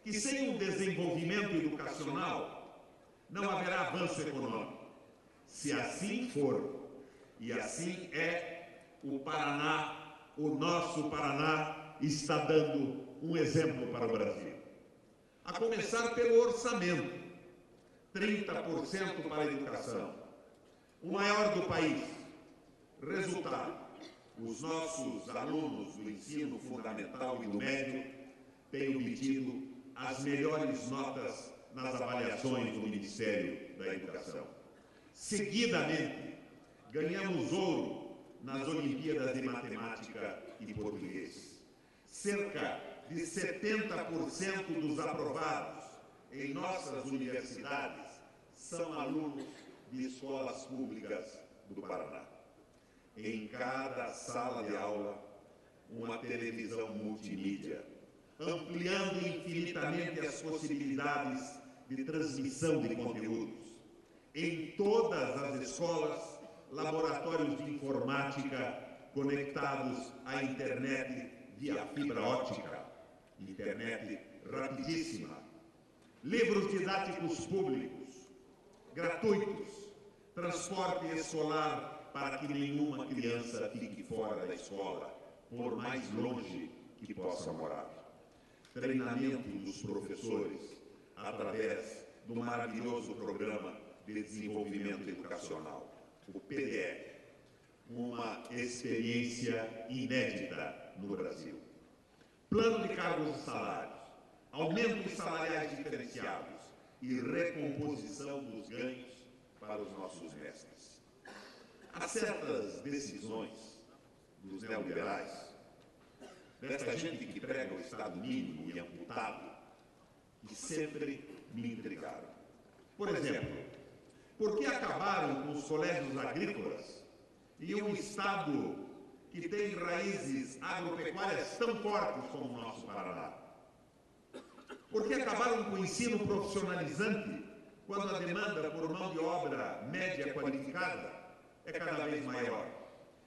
que sem um desenvolvimento educacional não haverá avanço econômico. Se assim for, e assim é, o Paraná, o nosso Paraná, está dando um exemplo para o Brasil. A começar pelo orçamento, 30% para a educação, o maior do país. Resultado, os nossos alunos do ensino fundamental e do médio têm obtido as melhores notas nas avaliações do Ministério da Educação. Seguidamente, ganhamos ouro nas Olimpíadas de Matemática e Português. Cerca de 70% dos aprovados em nossas universidades são alunos de escolas públicas do Paraná. Em cada sala de aula, uma televisão multimídia, ampliando infinitamente as possibilidades de transmissão de conteúdos. Em todas as escolas, laboratórios de informática conectados à internet via fibra óptica, internet rapidíssima, livros didáticos públicos, gratuitos, transporte escolar para que nenhuma criança fique fora da escola, por mais longe que possa morar. Treinamento dos professores através do maravilhoso Programa de Desenvolvimento Educacional, o PDE, uma experiência inédita no Brasil. Plano de cargos e salários, aumentos salariais diferenciados e recomposição dos ganhos para os nossos mestres. Há certas decisões dos neoliberais, desta gente que prega o Estado mínimo e amputado, que sempre me intrigaram. Por exemplo, por que acabaram com os colégios agrícolas e um Estado que tem raízes agropecuárias tão fortes como o nosso Paraná? Por que acabaram com o ensino profissionalizante quando a demanda por mão de obra média qualificada é cada vez maior?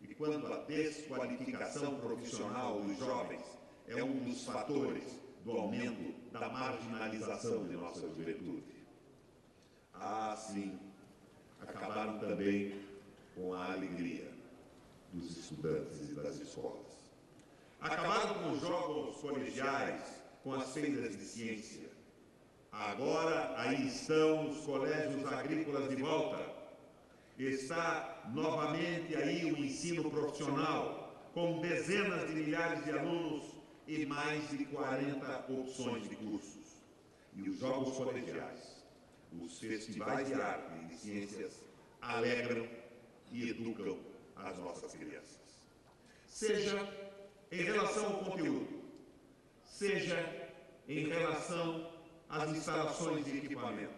E quando a desqualificação profissional dos jovens é um dos fatores do aumento da marginalização de nossa juventude? Ah, sim, acabaram também com a alegria dos estudantes e das escolas. Acabaram com os jogos colegiais, com as feiras de ciência. Agora aí estão os colégios agrícolas de volta. Está novamente aí o ensino profissional, com dezenas de milhares de alunos e mais de 40 opções de cursos. E os jogos colegiais, os festivais de arte e de ciências alegram e educam as nossas crianças. Seja em relação ao conteúdo, seja em relação às instalações e equipamentos,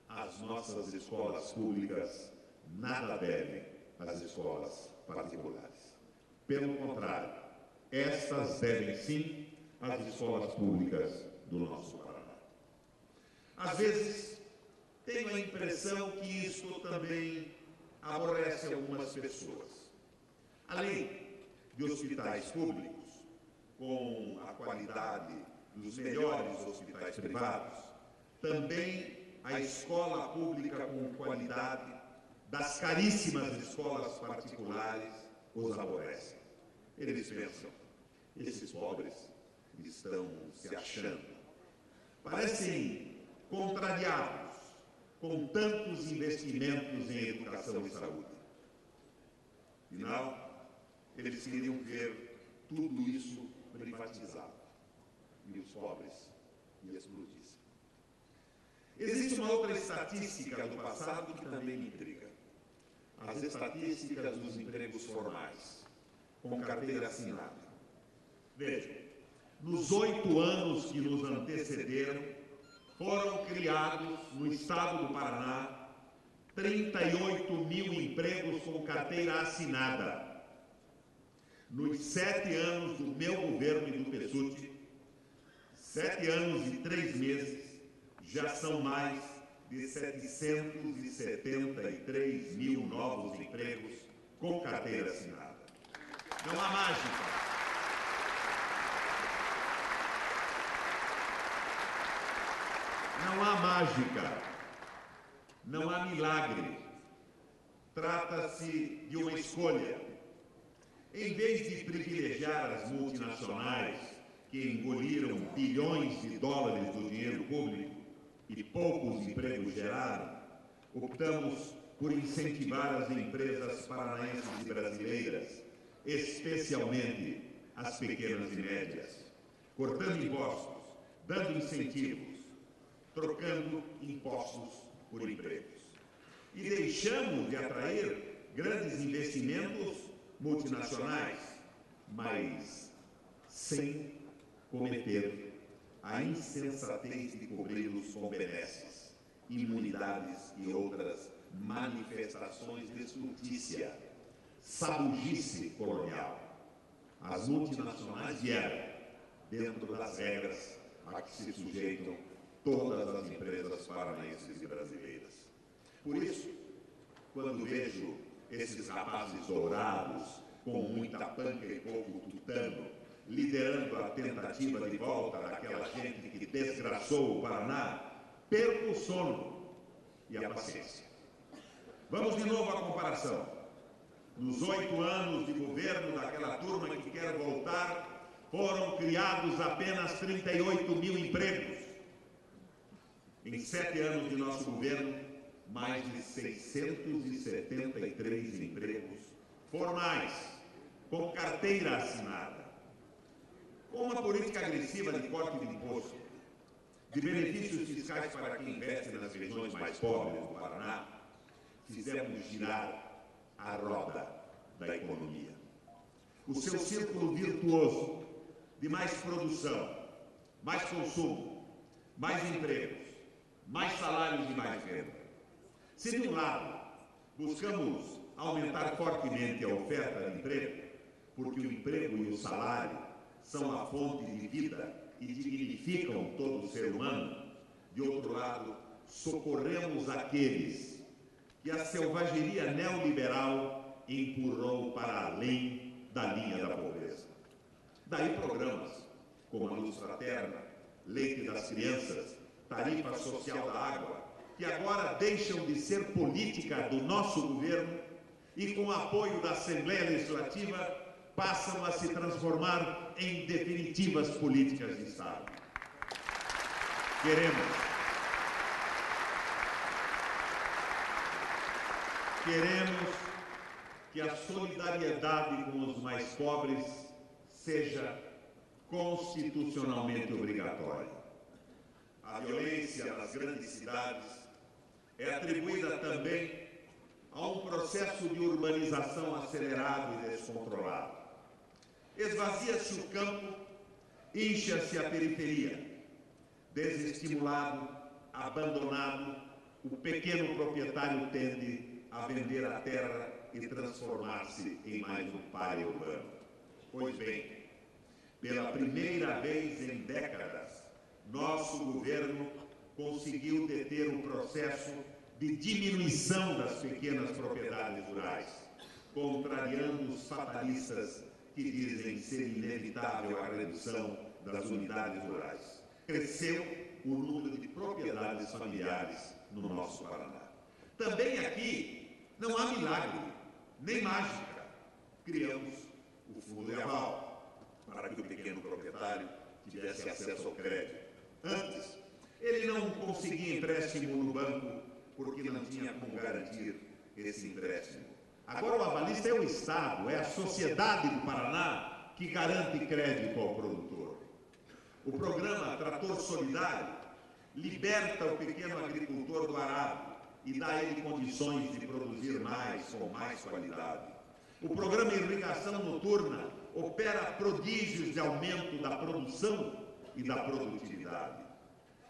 as nossas escolas públicas nada devem às escolas particulares. Pelo contrário, estas devem sim às escolas públicas do nosso Paraná. Às vezes, tenho a impressão que isto também aborrece algumas pessoas. Além de hospitais públicos, com a qualidade dos melhores hospitais privados, também a escola pública com qualidade das caríssimas escolas particulares os aborrecem. Eles pensam, esses pobres estão se achando. Parecem contrariados com tantos investimentos em educação e saúde. Afinal, eles queriam ver tudo isso privatizado e os pobres explodissem. Existe uma outra estatística do passado que também me intriga. As estatísticas dos empregos formais, com carteira assinada. Vejam, nos 8 anos que nos antecederam, foram criados no estado do Paraná 38 mil empregos com carteira assinada. Nos 7 anos do meu governo e do Pessutti, 7 anos e 3 meses, já são mais de 773 mil novos empregos com carteira assinada. Não há mágica. Não há mágica, não há milagre. Trata-se de uma escolha. Em vez de privilegiar as multinacionais que engoliram bilhões de dólares do dinheiro público e poucos empregos geraram, optamos por incentivar as empresas paranaenses e brasileiras, especialmente as pequenas e médias, cortando impostos, dando incentivos, trocando impostos por empregos. E deixamos de atrair grandes investimentos multinacionais, mas sem cometer a insensatez de cobri-los com benesses, imunidades e outras manifestações de estultícia, sabugice colonial. As multinacionais vieram dentro das regras a que se sujeitam todas as empresas paranaenses e brasileiras. Por isso, quando vejo esses rapazes dourados, com muita panca e pouco tutano, liderando a tentativa de volta daquela gente que desgraçou o Paraná, perco o sono e a paciência. Vamos de novo à comparação. Nos 8 anos de governo daquela turma que quer voltar, foram criados apenas 38 mil empregos. Em 7 anos de nosso governo, mais de 673 empregos formais, com carteira assinada. Com uma política agressiva de corte de imposto, de benefícios fiscais para quem investe nas regiões mais pobres do Paraná, fizemos girar a roda da economia. O seu círculo virtuoso de mais produção, mais consumo, mais empregos, mais salários e mais renda. Se de um lado buscamos aumentar fortemente a oferta de emprego, porque o emprego e o salário são a fonte de vida e dignificam todo ser humano, de outro lado, socorremos aqueles que a selvageria neoliberal empurrou para além da linha da pobreza. Daí programas como a Luz Fraterna, Leite das Crianças, Tarifa Social da Água, que agora deixam de ser política do nosso governo e, com o apoio da Assembleia Legislativa, passam a se transformar em definitivas políticas de Estado. Queremos que a solidariedade com os mais pobres seja constitucionalmente obrigatória. A violência nas grandes cidades é atribuída também a um processo de urbanização acelerado e descontrolado. Esvazia-se o campo, incha-se a periferia. Desestimulado, abandonado, o pequeno proprietário tende a vender a terra e transformar-se em mais um pária urbano. Pois bem, pela primeira vez em décadas, nosso governo conseguiu deter o processo de diminuição das pequenas propriedades rurais, contrariando os fatalistas que dizem ser inevitável a redução das unidades rurais. Cresceu o número de propriedades familiares no nosso Paraná. Também aqui não há milagre, nem mágica. Criamos o Fundo de Aval, para que o pequeno proprietário tivesse acesso ao crédito. Antes, ele não conseguia empréstimo no banco porque não tinha como garantir esse empréstimo. Agora o avalista é o Estado, é a sociedade do Paraná que garante crédito ao produtor. O programa Trator Solidário liberta o pequeno agricultor do arado e dá a ele condições de produzir mais, com mais qualidade. O programa Irrigação Noturna opera prodígios de aumento da produção e da produtividade,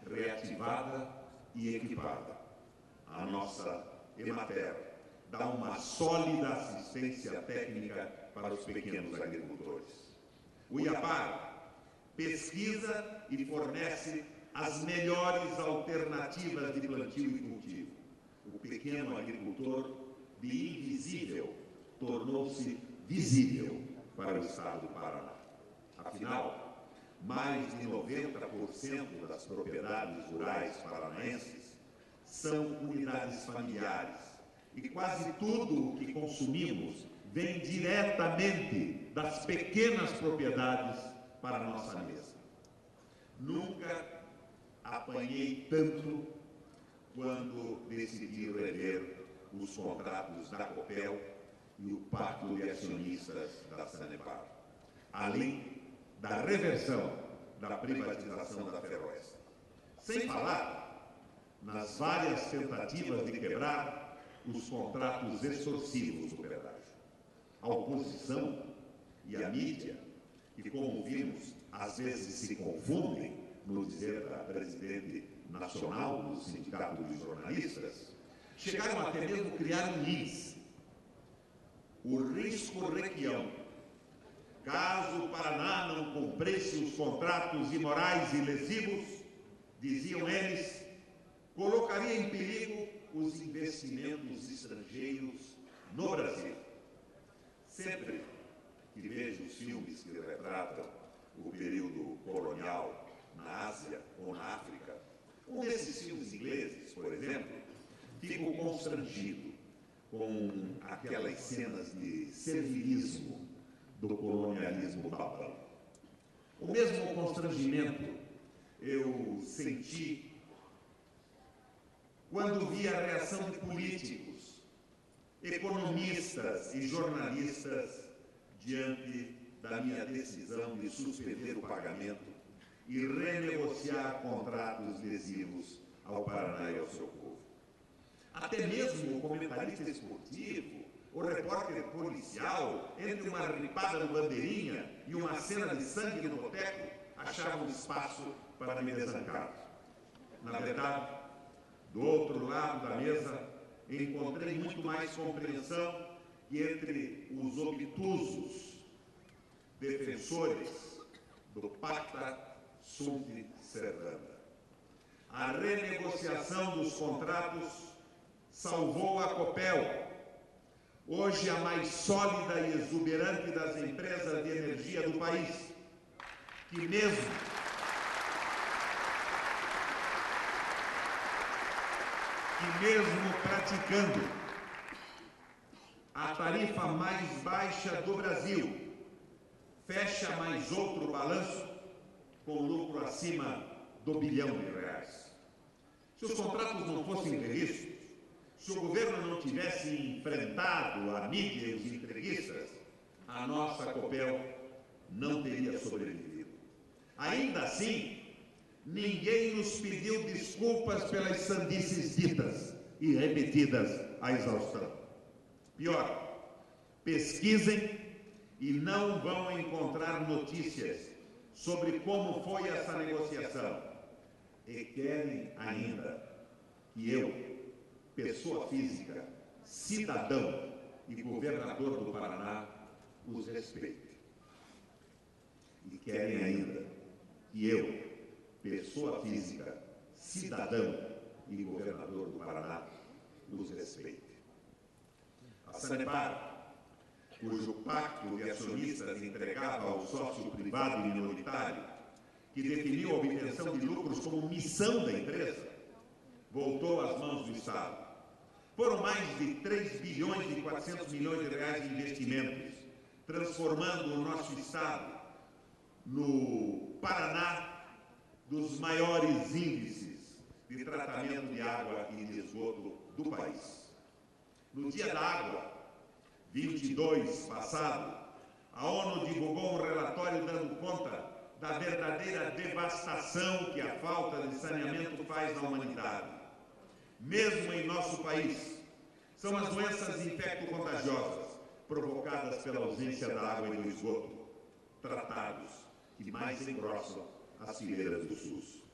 reativada e equipada. A nossa Emater dá uma sólida assistência técnica para os pequenos agricultores. O IAPAR pesquisa e fornece as melhores alternativas de plantio e cultivo. O pequeno agricultor, de invisível, tornou-se visível para o Estado do Paraná. Afinal, mais de 90% das propriedades rurais paranaenses são unidades familiares e quase tudo o que consumimos vem diretamente das pequenas propriedades para a nossa mesa. Nunca apanhei tanto quando decidi rever os contratos da Copel e o Pacto de Acionistas da Sanepar, além da reversão da privatização da Ferroeste. Sem falar nas várias tentativas de quebrar os contratos extorsivos do pedágio. A oposição e a mídia, que, como vimos, às vezes se confundem no dizer da presidente nacional do Sindicato dos Jornalistas, chegaram até mesmo a criar um índice, o risco requião. Caso o Paraná não cumprisse os contratos imorais e lesivos, diziam eles, colocaria em perigo os investimentos estrangeiros no Brasil. Sempre que vejo os filmes que retratam o período colonial na Ásia ou na África, um desses filmes ingleses, por exemplo, fico constrangido com aquelas cenas de servilismo do colonialismo babão. O mesmo constrangimento eu senti quando vi a reação de políticos, economistas e jornalistas diante da minha decisão de suspender o pagamento e renegociar contratos lesivos ao Paraná e ao seu povo. Até mesmo o comentarista esportivo, o repórter policial, entre uma ripada no bandeirinha e uma cena de sangue no boteco, achavam espaço para me desancar. Na verdade, do outro lado da mesa, encontrei muito mais compreensão que entre os obtusos defensores do Pacta Sunt Servanda. A renegociação dos contratos salvou a Copel, hoje a mais sólida e exuberante das empresas de energia do país, que mesmo praticando a tarifa mais baixa do Brasil, fecha mais outro balanço com lucro acima do R$ 1 bilhão. Se os contratos não fossem revistos, se o governo não tivesse enfrentado a mídia e os entreguistas, a nossa Copel não teria sobrevivido. Ainda assim, ninguém nos pediu desculpas pelas sandices ditas e repetidas à exaustão. Pior, pesquisem e não vão encontrar notícias sobre como foi essa negociação. E querem ainda que eu, pessoa física, cidadão e governador do Paraná, os respeite. E querem ainda que eu, pessoa física, cidadão e governador do Paraná, os respeite. A Sanepar, cujo pacto de acionistas entregava ao sócio privado e minoritário, que definiu a obtenção de lucros como missão da empresa, voltou às mãos do Estado. Foram mais de 3 bilhões e 400 milhões de reais de investimentos, transformando o nosso Estado no Paraná dos maiores índices de tratamento de água e de esgoto do país. No Dia da Água, 22 passado, a ONU divulgou um relatório dando conta da verdadeira devastação que a falta de saneamento faz na humanidade. Mesmo em nosso país, são as doenças infecto-contagiosas provocadas pela ausência da água e do esgoto, tratados que mais engrossam as fileiras do SUS.